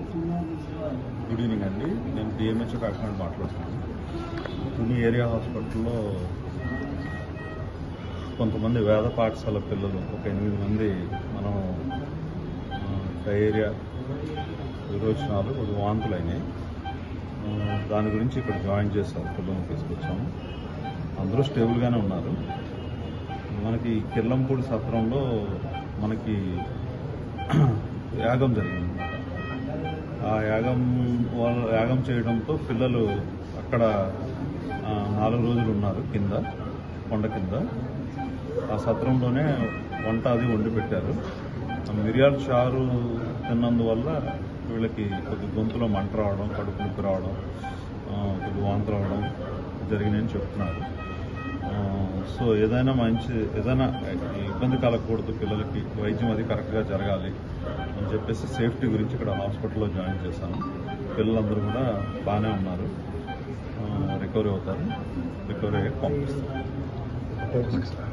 Good evening అండి. నేను DMHO Kakinada మాట్లాడుతున్నాను. తుని ఏరియా హాస్పిటల్లో కొంతమంది వేద పాఠశాల పిల్లలు ఒక 8 మంది మనం డయేరియా విరోచనాలు వాంతులు అయినాయి. దాని గురించి ఇక్కడ జాయిన్ చేశారు, పిల్లల్ని తీసుకొచ్చాము. అందరూ స్టేబుల్గానే ఉన్నారు. మనకి కిర్లంపూడి సత్రంలో మనకి యాగం జరిగింది. ఆ యాగం చేయడంతో పిల్లలు అక్కడ 4 రోజులు ఉన్నారు కింద, కొండ కింద. ఆ సత్రంలోనే వంట అది వండి పెట్టారు. మిరియాల చారు తిన్నందువల్ల వీళ్ళకి కొద్ది గొంతులో మంట రావడం, కడుపు నొప్పి రావడం, కొద్ది వాంతి రావడం జరిగినాయని చెప్తున్నారు. సో ఏదైనా ఇబ్బంది కలగకూడదు, పిల్లలకి వైద్యం అది కరెక్ట్గా జరగాలి అని చెప్పేసి సేఫ్టీ గురించి ఇక్కడ హాస్పిటల్లో జాయిన్ చేశాను. పిల్లలందరూ కూడా బాగానే ఉన్నారు, రికవరీ అవుతారు, రికవరీ అయ్యి పంపిస్తారు.